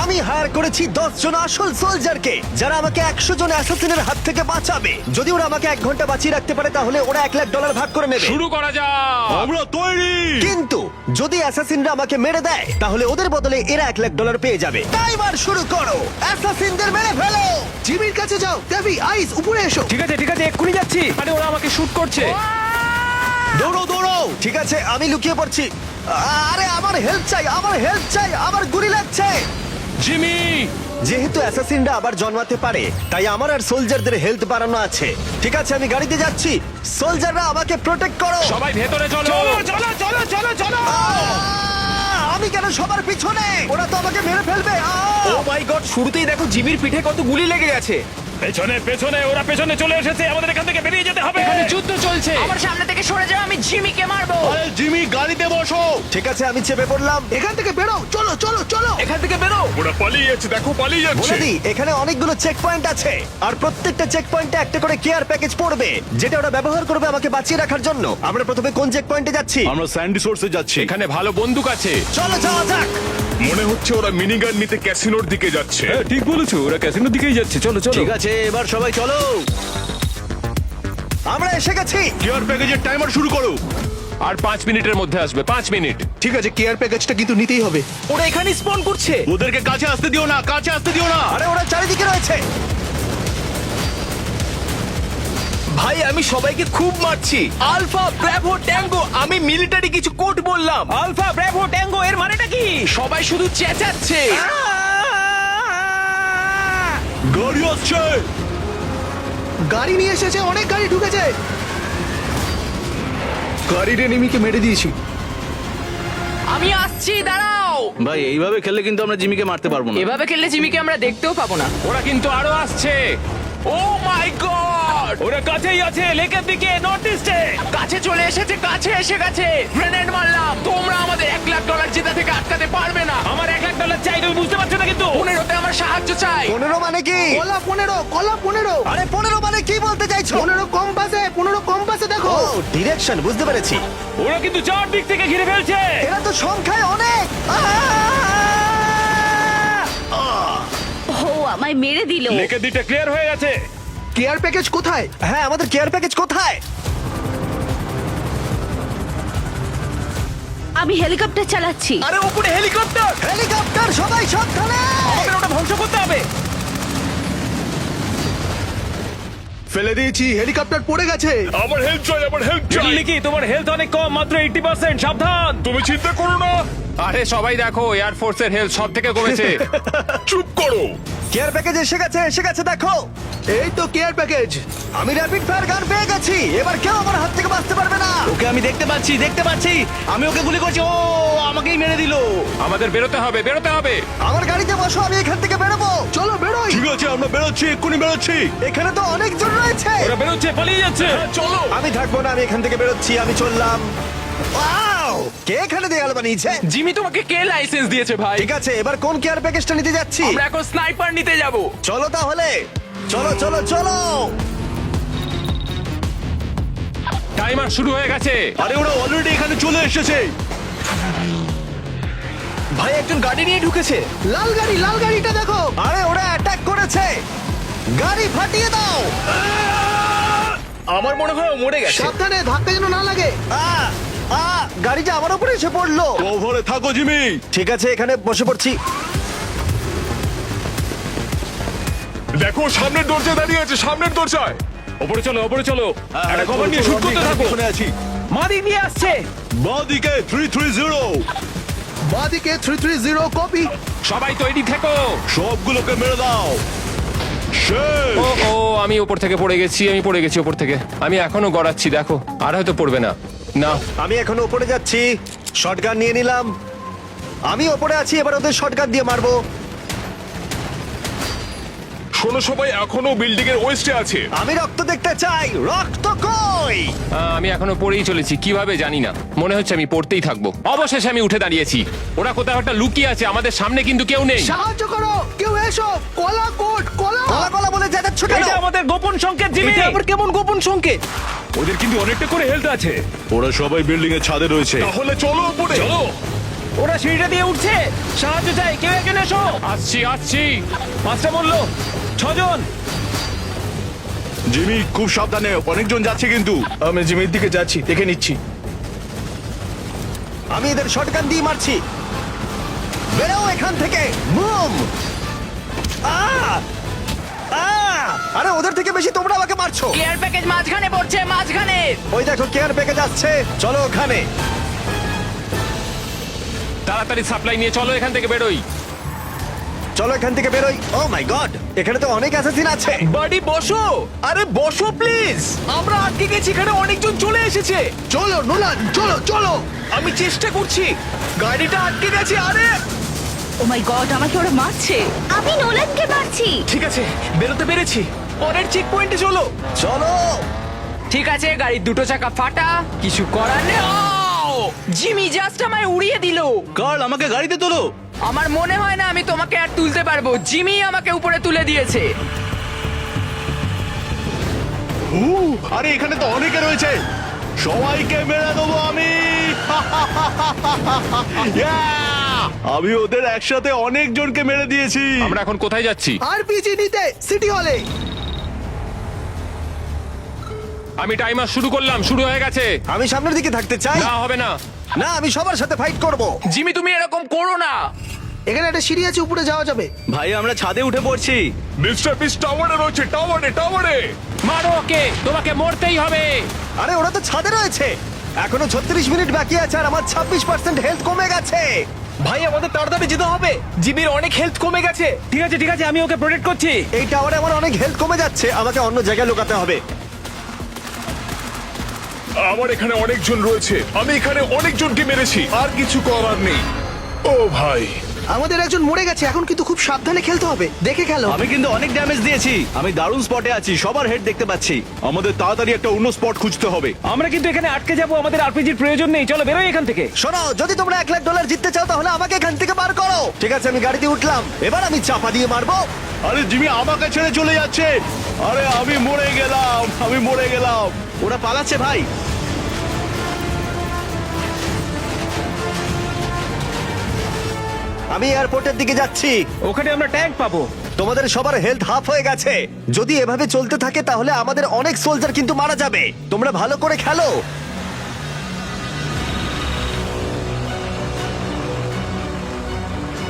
আমি হায়ার করেছি 10 জন আসল সোলজারকে যারা আমাকে 100 জন অ্যাসাসিনের হাত থেকে বাঁচাবে। যদি ওরা আমাকে 1 ঘন্টা বাঁচিয়ে রাখতে পারে তাহলে ওরা $1,00,000 ভাগ করে নেবে। শুরু করা যাক। আমরা তৈরি। কিন্তু যদি অ্যাসাসিনরা আমাকে মেরে দেয় তাহলে ওদের বদলে এরা $1,00,000 পেয়ে যাবে। টাইমার শুরু করো, অ্যাসাসিনদের মেরে ফেলো। জিমির কাছে যাও। ট্যাফি, আইস, উপরে এসো। ঠিক আছে এক্ষুনি যাচ্ছি। আরে ওরা আমাকে শুট করছে। দৌড়ো দৌড়ো। ঠিক আছে আমি লুকিয়ে পড়ছি। আরে আমার হেল্প চাই, আমার গুলি লাগছে। জিমি, যেহেতু অ্যাসাসিনরা আবার জন্মাতে পারে তাই আমার আর সোলজারদের হেলথ বাড়ানো আছে। ঠিক আছে আমি গাড়িতে যাচ্ছি, সোলজাররা আমাকে প্রোটেক্ট করো। সবাই ভেতরে চলো। আমি কেন সবার পিছনে? ওরা তো আমাকে মেরে ফেলবে। ও মাই গড, শুরুতেই দেখো জিমির পিঠে কত গুলি লেগে গেছে। পেছনে ওরা পেছনে চলে এসেছে। আমাদের এখান থেকে বেরিয়ে যেতে হবে। এখানে যুদ্ধ চলছে। আমার সামনে থেকে সরে যাও, আমি জিমিকে মারবো। আরে জিমি, গাড়িতে বসো। ঠিক আছে আমি চেপে পড়লাম। এখান থেকে বেরো, চলো চলো চলো। এখান থেকে বেরো। ওরা পালিয়ে যাচ্ছে, দেখো পালিয়ে যাচ্ছে। বলে দিই, এখানে অনেকগুলো চেক পয়েন্ট আছে আর প্রত্যেকটা চেক পয়েন্টে একটা করে কেয়ার প্যাকেজ পড়বে যেটা ওরা ব্যবহার করবে আমাকে বাঁচিয়ে রাখার জন্য। আমরা প্রথমে কোন চেক পয়েন্টে যাচ্ছি? আমরা স্যান্ডি সোর্সে যাচ্ছি। এখানে ভালো বন্দুক আছে। চলো যাওয়া যাক। মনে হচ্ছে ওরা মিনিগান নিতে ক্যাসিনোর দিকে যাচ্ছে। ঠিক বলেছো, ওরা ক্যাসিনোর দিকেই যাচ্ছে। চলো চলো। ঠিক আছে, এবার সবাই চলো। আমরা এসে গেছি। কেয়ার প্যাকেজের টাইমার শুরু করো। আর 5 মিনিটের মধ্যে আসবে। 5 মিনিট। ঠিক আছে, কেয়ার প্যাকেজটা কিন্তু নিতেই হবে। ওরা এখানে স্পন করছে। ওদেরকে কাছে আসতে দিও না, কাছে আসতে দিও না। আরে ওরা চারিদিকে রয়েছে। ভাই আমি সবাইকে খুব মারছি। আলফা ব্রাভো ট্যাঙ্গো, আমি মিলিটারি কিছু কোড বললাম। আলফা ব্রাভো ট্যাঙ্গো এর মানেটা কি? সবাই শুধু চেঁচাচ্ছে। গাড়ি আসছে। গাড়ি নিয়ে এসেছে, অনেক গাড়ি ঢুকেছে। গাড়ির এনিমিকে মেরে দিয়েছি। আমি আসছি, দাঁড়াও। ভাই এইভাবে খেললে কিন্তু আমরা জিমিকে মারতে পারবো না। এভাবে খেললে জিমিকে আমরা দেখতেও পাবো না। ওরা কিন্তু আরো আসছে। ও মাই গড, ওরা কাছেই আছে, লেকের দিকে, নর্থ ইস্টে। কাছে চলে এসেছে, কাছে এসে গেছে। গ্রেনেড মারলাম। তোমরা আমাদের $1,00,000 জেতা থেকে আটকাতে পারবে না। আমার $1,00,000 চাই, তুমি বুঝতে পারছো না কিন্তু। 15তে আমার সাহায্য চাই। 15 মানে কি? কলা 15, কলা 15। আরে 15 মানে কি বলতে চাইছো? 15 কম্পাসে দেখো। ও ডিরেকশন বুঝতে পেরেছি। ওরা কিন্তু 4 দিক থেকে ঘিরে ফেলছে। এরা তো সংখ্যায় অনেক। ও আমায় মেরে দিল। লেকের দিকটা ক্লিয়ার হয়ে গেছে। কেয়ার প্যাকেজ কোথায়? হ্যাঁ আমাদের কেয়ার প্যাকেজ কোথায়? আমি হেলিকপ্টার চালাচ্ছি। আরে উপরে হেলিকপ্টার। হেলিকপ্টার, সবাই সাবধানে। আমাদের ওটা ধ্বংস করতে হবে। ফেলে দিয়েছি, হেলিকপ্টার পড়ে গেছে। আমার হেল্প চাই, আমার হেল্প চাই। লিকি, তোমার হেলথ অনেক কম, মাত্র 80%। সাবধান। তুমি চিন্তা করো না। আরে সবাই দেখো, এয়ার ফোর্সের হেলথ সব থেকে কমেছে। চুপ করো। কেয়ার প্যাকেজ এসে গেছে দেখো। এই তো কেয়ার প্যাকেজ। আমি র‍্যাপিড ফায়ার গান পেয়ে গেছি। এবার কেউ আমার হাত থেকে বাঁচতে পারবে না। ওকে আমি দেখতে পাচ্ছি। আমি ওকে গুলি করছি। ও আমাকেই মেরে দিল। আমাদের বেরোতে হবে। আমার গাড়িতে বসো, আমি এখান থেকে বেরোবো। চলো বেরোই। ঠিক আছে, আমরা বেরোচ্ছি, এক্ষুনি বেরোচ্ছি। এখানে তো অনেকজন রয়েছে। ওরা বেরোচ্ছে, পালিয়ে যাচ্ছে। চলো। আমি থাকবো না, আমি এখান থেকে বেরোচ্ছি। আমি চললাম। ওয়াও! কে এখানে দেয়াল বানিয়েছে? জিমি তোমাকে কে লাইসেন্স দিয়েছে ভাই? ঠিক আছে, এবার কোন কেয়ার প্যাকেজটা নিতে যাচ্ছি? আমরা এখন স্নাইপার নিতে যাব। চলো তাহলে, চলো। টাইমার শুরু হয়ে গেছে। আরে ওরা অলরেডি এখানে চলে এসেছে। ভাই একজন গাড়ি নিয়ে ঢুকেছে। লাল গাড়িটা দেখো। আরে ওরা অ্যাটাক করেছে। গাড়ি ফাটিয়ে দাও। আমার মনে হয় ও মরে গেছে। সাবধানে, ধাক্কা যেন না লাগে। গাড়িটা আমার উপরে এসে পড়লো। ওভারে থাকো জিমি। ঠিক আছে, এখানে বসে পড়ছি। দেখো সামনের দরজায় দাঁড়িয়ে আছে, সামনের দরজায়। ওপরে চলো। একটা কভার নিয়ে শুট করতে থাকো। শুনে আছি। মাদি নিয়ে আসছে। বাঁদিকে 330। বাদিকে 330 কপি। সবাই তৈরি থেকো। সবগুলোকে মেরে দাও। শেষ। ও আমি উপর থেকে পড়ে গেছি। উপর থেকে। আমি এখনো গড়াচ্ছি, দেখো। আর হয়তো পড়বে না। আমি এখন উপরে যাচ্ছি। শটগান নিয়ে নিলাম। আমি উপরে আছি, এবার ওদের শটগান দিয়ে মারবো। শোনো সবাই, এখনো বিল্ডিং এর ওয়েস্টে আছে। আমি রক্ত দেখতে চাই। রক্ত কই? আমি এখনো পড়েই চলেছি, কিভাবে জানি না। মনে হচ্ছে আমি পড়তেই থাকবো। অবশেষে আমি উঠে দাঁড়িয়েছি। ওরা কোথাও একটা লুকিয়ে আছে, আমাদের সামনে কিন্তু কেউ নেই। সাহায্য করো, কেউ এসো। কলা কলা বলে যাচ্ছ কেন? এটা আমাদের গোপন সংকেত, জিমি। এটা আবার কেমন গোপন সংকেত? ওদের কিন্তু অনেকটা করে হেলথ আছে। ওরা সবাই বিল্ডিং এর ছাদে রয়েছে। তাহলে চলো উপরে। চলো। ওরা সিঁড়িটা দিয়ে উঠছে, সাহায্য চাই, কেউ একজন এসো। আসছি আসছি। 5টা বললো, 6 জন। জিমি খুব সাবধানে, অনেকজন যাচ্ছে কিন্তু। আমি জিমির দিকে যাচ্ছি, দেখে নিচ্ছি। আমি এদের শটগান দিয়ে মারছি। বেরো এখান থেকে, বুম! আরে ওদের থেকে বেশি তোমরা আমাকে মারছো। কেয়ার প্যাকেজ মাঝখানে পড়ছে, মাঝখানে। ওই দেখো কেয়ার প্যাকেজ আসছে, চলো ওখানে। তাড়াতাড়ি সাপ্লাই নিয়ে চলো এখান থেকে বেরোই। চলো এখান থেকে বেরোই। ও মাই গড, এখানে তো অনেক অ্যাসাসিন আছে। বাড়ি বসো, আরে বসো প্লিজ। আমরা আটকে গেছি, এখানে অনেকজন চলে এসেছে। চলো নোলান, চলো চলো। আমি চেষ্টা করছি, গাড়িটা আটকে গেছে। আরে ও মাই গড, আমাকে ওরা মারছে। আমি নোলানকে মারছি। ঠিক আছে, বেরোতে পেরেছি। পরের চেক পয়েন্টে চলো। চলো। ঠিক আছে, গাড়ির দুটো চাকা ফাটা, কিছু করার নেই। জিমি জাস্ট আমায় উড়িয়ে দিল। কার্ল, আমাকে গাড়িতে তোলো। আমার মনে হয় না আমি তোমাকে আর তুলতে পারবো। জিমি আমাকে উপরে তুলে দিয়েছে। আরে এখানে তো অনেকে রয়েছে, সবাইকে মেরে দেবো আমি। Yeah! আমি ওদের একসাথে অনেক জনকে মেরে দিয়েছি। আমরা এখন কোথায় যাচ্ছি? আরপিজি নিতে সিটি হলে। আমি টাইমার শুরু করলাম, শুরু হয়ে গেছে। আমি সামনের দিকে থাকতে চাই। না হবে না। না, আমি সবার সাথে ফাইট করব। জিমি তুমি এরকম করো না। এখানে একটা সিঁড়ি আছে, উপরে যাওয়া যাবে। ভাই, আমরা ছাদে উঠে পড়ছি। মিস্টার বিস টাওয়ারে রয়েছে, টাওয়ারে টাওয়ারে। মারো ওকে, তোমাকে মরতেই হবে। আরে ওরা তো ছাদে রয়েছে। এখনো 36 মিনিট বাকি আছে আর আমার 26% হেলথ কমে গেছে। ভাই, আমাদের তাড়াতাড়ি যেতে হবে, জিমির অনেক হেলথ কমে গেছে। ঠিক আছে ঠিক আছে, আমি ওকে প্রোটেক্ট করছি। এই টাওয়ারে আমার অনেক হেলথ কমে যাচ্ছে, আমাকে অন্য জায়গায় লুকাতে হবে। আমার এখানে অনেকজন রয়েছে, আমি এখানে অনেকজনকে মেরেছি, আর কিছু করার নেই। ও ভাই, আমাদের একজন মরে গেছে, এখন কিন্তু খুব সাবধানে খেলতে হবে, দেখে খেলো। আমি কিন্তু অনেক ড্যামেজ দিয়েছি। আমি দারুণ স্পটে আছি, সবার হেড দেখতে পাচ্ছি। আমাদের তাড়াতাড়ি একটা অন্য স্পট খুঁজতে হবে। আমরা কিন্তু এখানে আটকে যাবো, আমাদের আরপিজির প্রয়োজন নেই। চলো বেরোই এখান থেকে। শোনো, যদি তোমরা $1,00,000 জিততে চাও তাহলে আমাকে এখান থেকে বার করো। ঠিক আছে, আমি গাড়িতে উঠলাম, এবার আমি চাপা দিয়ে মারবো। আরে জিমি আমাকে ছেড়ে চলে যাচ্ছে। আরে আমি মরে গেলাম, আমি মরে গেলাম। ওরা পালাচ্ছে ভাই। আমি এয়ারপোর্টের দিকে যাচ্ছি। ওখানে আমরা ট্যাঙ্ক পাবো। তোমাদের সবার হেলথ হাফ হয়ে গেছে। যদি এভাবে চলতে থাকে তাহলে আমাদের অনেক সোলজার কিন্তু মারা যাবে। তোমরা ভালো করে খেলো।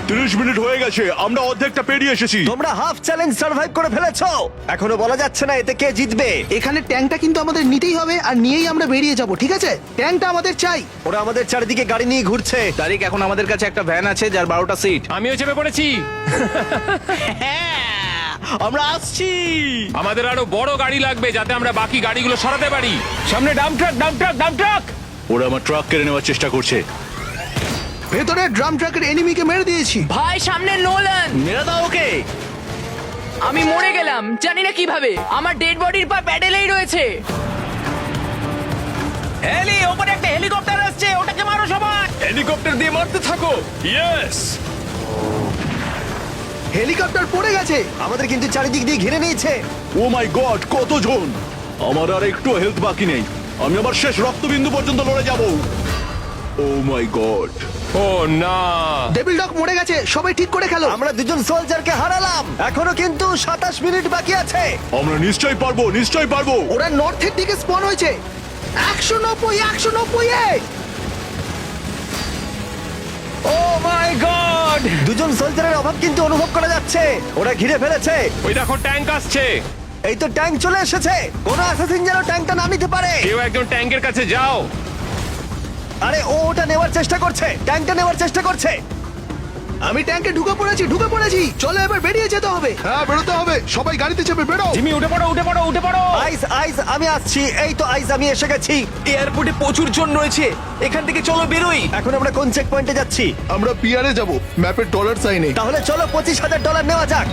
30 মিনিট হয়ে গেছে, আমরা অর্ধেকটা পেরিয়ে এসেছি। তোমরা হাফ চ্যালেঞ্জ সার্ভাইভ করে ফেলেছো। এখনো বলা যাচ্ছে না এতে কে জিতবে। এখানে ট্যাঙ্কটা কিন্তু আমাদের নিতেই হবে, আর নিয়েই আমরা বেরিয়ে যাব, ঠিক আছে? ট্যাঙ্কটা আমাদের চাই। ওরা আমাদের চারিদিকে গাড়ি নিয়ে ঘুরছে। তারিখ, এখন আমাদের কাছে একটা ভ্যান আছে যার 12টা সিট। আমিও চেপে পড়েছি। আমরা আসছি। আমাদের আরো বড় গাড়ি লাগবে যাতে আমরা বাকি গাড়িগুলো সরাতে পারি। সামনে dump truck, dump truck, dump truck. ওরা আমার ট্রাক কেড়ে নেওয়ার চেষ্টা করছে। ভেতরে ড্রাম ট্রাকের এনিমিকে মেরে দিয়েছি। ভাই, সামনে নোলান। মেরে দাও ওকে। আমি মরে গেলাম, জানি না কিভাবে। আমার ডেড বডির পা প্যাডেলেই রয়েছে। হেলি, ওপরে একটা হেলিকপ্টার আসছে, ওটাকে মারো সবাই। হেলিকপ্টার দিয়ে মারতে থাকো। ইয়েস। হেলিকপ্টার পড়ে গেছে। আমাদের কিন্তু চারিদিক দিয়ে ঘিরে নিয়েছে। ও মাই গড, কতজন! আমার আর একটু হেলথ বাকি নেই, আমি আমার শেষ রক্তবিন্দু পর্যন্ত লড়ে যাব। ও মাই গড। ও না, ডেভিল ডগ মরে গেছে, সবাই ঠিক করে খেলো। আমরা দুজন সোলজারকে হারালাম। এখনো কিন্তু 27 মিনিট বাকি আছে। আমরা নিশ্চয়ই পারবো, নিশ্চয়ই পারবো। ওরা নর্থের দিকে স্পন হয়েছে। 190 এ। ও মাই গড! দুজন সোলজারের অভাব কিন্তু অনুভব করা যাচ্ছে। ওরা ঘিরে ফেলেছে। ওই দেখো ট্যাঙ্ক আসছে। এই তো ট্যাঙ্ক চলে এসেছে। কোন অ্যাসাসিন যেন ট্যাঙ্কটা না নিতে পারে। কেউ একজন ট্যাঙ্কের কাছে যাও। আরে ও ওটা নেওয়ার চেষ্টা করছে, ট্যাঙ্কটা নেওয়ার চেষ্টা করছে। আমি ট্যাঙ্কে ঢুকে পড়েছি। চলো এবার বেরিয়ে যেতে হবে। হ্যাঁ, বেরোতে হবে। সবাই গাড়িতে চেপে বেরো। জিমি, উঠে পড়ো, উঠে পড়ো, উঠে পড়ো। আইস আইস, আমি আসছি। এই তো আইস, আমি এসে গেছি। এয়ারপোর্টে প্রচুর জন রয়েছে, এখান থেকে চলো বেরোই। এখন আমরা কোন চেক পয়েন্টে যাচ্ছি? আমরা পিয়ারে যাব, ম্যাপের ডলার সাইনে। তাহলে চলো $25,000 নেওয়া যাক।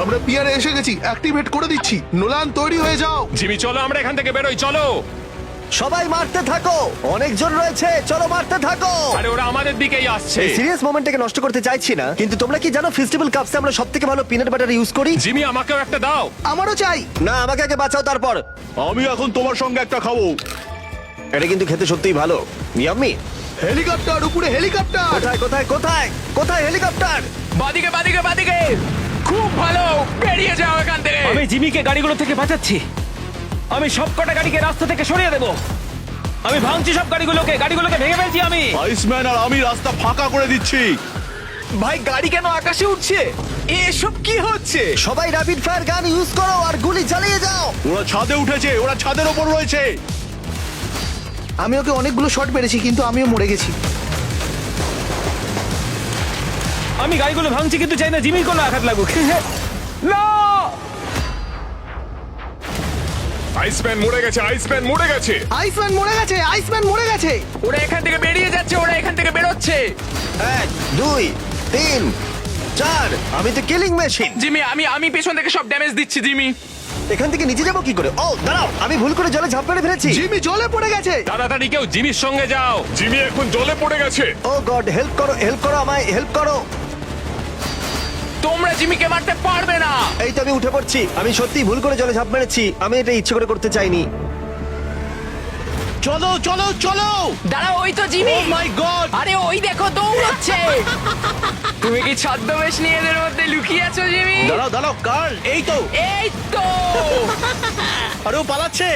আমরা পিয়ারে এসে গেছি, অ্যাক্টিভেট করে দিচ্ছি। নোলান, তৈরি হয়ে যাও। জিমি চলো আমরা এখান থেকে বেরোই, চলো। সবাই মারতে থাকো, অনেকজন রয়েছে, চলো মারতে থাকো। আরে ওরা আমাদের দিকেই আসছে। এই সিরিয়াস মোমেন্টটাকে নষ্ট করতে চাইছি না, কিন্তু তোমরা কি জানো ফেস্টিভ্যাল কাপসে আমরা সবথেকে ভালো পিনাট বাটার ইউজ করি? জিমি আমাকেও একটা দাও। আমারও চাই। না, আমাকে আগে বাঁচাও তারপর। আমি এখন তোমার সঙ্গে একটা খাবো। এটা কিন্তু খেতে সত্যিই ভালো। ইয়াম্মি। হেলিকপ্টার উপরে হেলিকপ্টার। কোথায় কোথায় কোথায় কোথায় হেলিকপ্টার? বাদিকে বাদিকে বাদিকে খুব ভালো বেরিয়ে যাও এখান থেকে আমি জিমিকে গাড়িগুলো থেকে বাঁচাচ্ছি। আমি সবকটা গাড়িকে রাস্তা থেকে সরিয়ে দেব। আমি ভাঙছি সব গাড়িগুলোকে ভেঙে ফেলছি আমি। আইসম্যান আর আমি রাস্তা ফাঁকা করে দিচ্ছি। ভাই গাড়ি কেন আকাশে উঠছে? এসব কি হচ্ছে? সবাই র্যাপিড ফায়ার গান ইউজ করো আর গুলি চালিয়ে যাও। ওরা ছাদে উঠেছে, ওরা ছাদের ওপর রয়েছে। আমি ওকে অনেকগুলো শট মেরেছি কিন্তু আমিও মরে গেছি। আমি গাড়িগুলো ভাঙছি কিন্তু চাই না জিমির কোনো আঘাত লাগুক। না আইসম্যান মরে গেছে, আইসম্যান মরে গেছে। আইসম্যান মরে গেছে, আইসম্যান মরে গেছে। ওরা এখান থেকে বেরিয়ে যাচ্ছে ওরা এখান থেকে বেরোচ্ছে 1 2 3 4 আমি তো কিলিং মেশিন। জিমি আমি পেছন থেকে সব ড্যামেজ দিচ্ছি জিমি এখান থেকে নিচে যাবো কি করে? ও দাঁড়াও, আমি ভুল করে জলে ঝাঁপ মেরে ফেলেছি। জিমি জলে পড়ে গেছে। তাড়াতাড়ি কেউ জিমির সঙ্গে যাও, জিমি এখন জলে পড়ে গেছে। ও গড, হেল্প করো আমায় হেল্প করো। তোমরা জিমিকে মারতে পারবে না এই তো আমি উঠে পড়ছি। আমি সত্যি ভুল করে জলে ঝাঁপ মেরেছি, আমি এটা ইচ্ছে করে করতে চাইনি। চলো চলো চলো। দাঁড়াও ওই তো জিমি ও মাই গড। আরে ওই দেখো দৌড়চ্ছে তুমি কি ছদ্মবেশ নিয়ে এদের মধ্যে লুকিয়ে আছো জিমি দাঁড়াও দাঁড়াও কার্ল, এই তো। এই তো আরে ও পালাচ্ছে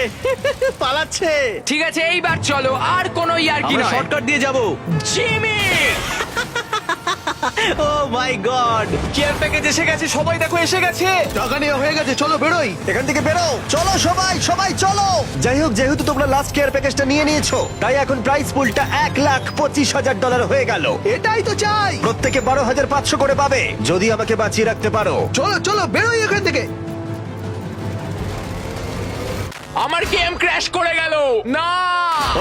পালাচ্ছে। ঠিক আছে এইবার চলো আর কোনো ইয়ার্কি আমরা নয় শর্টকাট দিয়ে যাব। জিমি ও মাই গড, কেয়ার প্যাকেজ এসে গেছে, সবাই দেখো এসে গেছে। টাকা নেওয়া হয়ে গেছে, চলো বেরোই। এখান থেকে বেরো, চলো সবাই সবাই চলো। যাই হোক, যেহেতু তোমরা লাস্ট কেয়ার প্যাকেজটা নিয়ে নিয়েছো, তাই এখন প্রাইস পুলটা $1,25,000 হয়ে গেল। এটাই তো চাই। প্রত্যেকে 12,500 করে পাবে যদি আমাকে বাঁচিয়ে রাখতে পারো। চলো চলো বেরোই এখান থেকে। আমার গেম ক্র্যাশ করে গেল না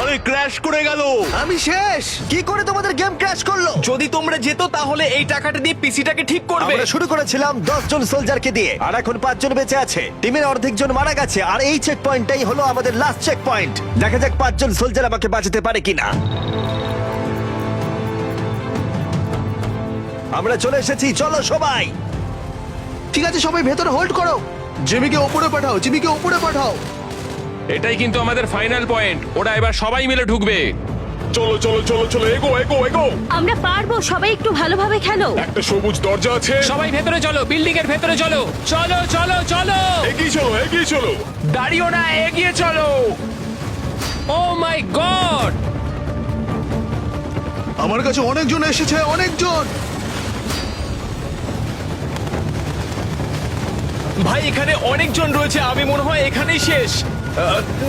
আরে ক্র্যাশ করে গেল। আমি শেষ। কি করে তোমাদের গেম ক্র্যাশ করলো? যদি তোমরা যেত তাহলে এই টাকাটা দিয়ে পিসিটাকে ঠিক করবে। আমরা শুরু করেছিলাম 10 জন সোলজারকে দিয়ে, আর এখন 5 জন বেঁচে আছে। টিমের অর্ধেক জন মারা গেছে, আর এই চেক পয়েন্টটাই হলো আমাদের লাস্ট চেক পয়েন্ট। দেখা যাক 5 জন সোলজার আমাকে বাঁচাতে পারে কিনা। আমরা চলে এসেছি, চলো সবাই। ঠিক আছে সবাই ভেতরে হোল্ড করো। জিমিকে ওপরে পাঠাও, জিমিকে ওপরে পাঠাও। এটাই কিন্তু আমাদের ফাইনাল পয়েন্ট। ওরা এবার সবাই মিলে ঢুকবে। চলো চলো চলো চলো, এগো এগো এগো। আমরা পারবো, সবাই একটু ভালোভাবে খেলো। একটা সবুজ দরজা আছে। সবাই ভেতরে চলো, বিল্ডিং এর ভেতরে চলো। চলো চলো চলো, এগিয়ে চলো এগিয়ে চলো। দাঁড়িও না এগিয়ে চলো ও মাই গড, আমার কাছে অনেকজন এসেছে, অনেকজন। ভাই এখানে অনেকজন রয়েছে, আমি মনে হয় এখানেই শেষ।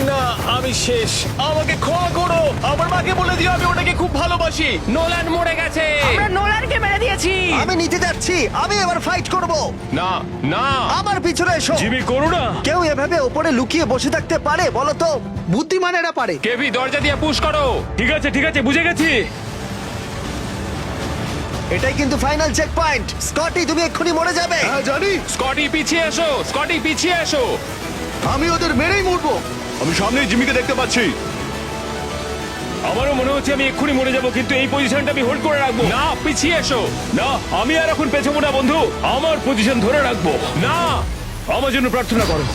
না আমি শেষ, আমাকে ক্ষমা করো। আমার মাকে বলে দিও আমি ওটাকে খুব ভালোবাসি। নোলান মরে গেছে। আমরা নোলানকে মেরে দিয়েছি আমি নিচে যাচ্ছি, আমি এবার ফাইট করব। না না, আমার পিছনে এসো। জিমি করো না। কেউ এভাবে ওপরে লুকিয়ে বসে থাকতে পারে বলো তো? বুদ্ধিমানেরা পারে। কেভি দরজা দিয়ে পুশ করো। ঠিক আছে বুঝে গেছি। এটাই কিন্তু ফাইনাল চেক পয়েন্ট। স্কটি, তুমি এক্ষুনি মরে যাবে। হ্যাঁ জানি। স্কটি পিছিয়ে এসো, স্কটি পিছিয়ে এসো। আমি ওদের মেরেই মরবো। আমি সামনেই জিমিকে দেখতে পাচ্ছি। আমারও মনে হচ্ছে আমি এক্ষুনি মরে যাব, কিন্তু এই পজিশনটা আমি হোল্ড করে রাখবো। না, পিছিয়ে এসো। না আমি আর এখন পেছাবো না বন্ধু, আমার পজিশন ধরে রাখবো। না, আমার জন্য প্রার্থনা করো।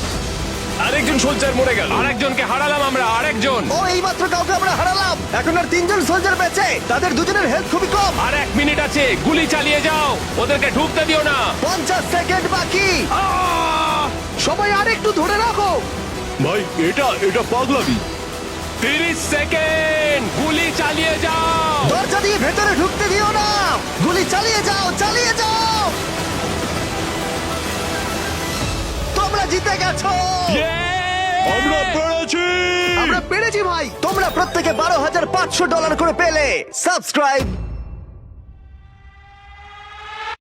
আরেকজন সোলজার মরে গেল। আরেকজনকে হারালাম আমরা, আরেকজন। ও এইমাত্র কাউকে আমরা হারালাম। এখন আর 3 জন সোলজার বেঁচে, তাদের দুজনের হেলথ খুবই কম। আর 1 মিনিট আছে, গুলি চালিয়ে যাও, ওদেরকে ঢুকতে দিও না। 50 সেকেন্ড বাকি। সবাই আর একটু ধরে রাখো। ভাই এটা পাগলামি। 30 সেকেন্ড, গুলি চালিয়ে যাও। দরজা দিয়ে ভেতরে ঢুকতে দিও না। গুলি চালিয়ে যাও, চালিয়ে যাও। তোমরা জিতে গেছো। আমরা পেরেছি। আমরা পেরেছি ভাই। তোমরা প্রত্যেকে $12,500 করে পেলে। সাবস্ক্রাইব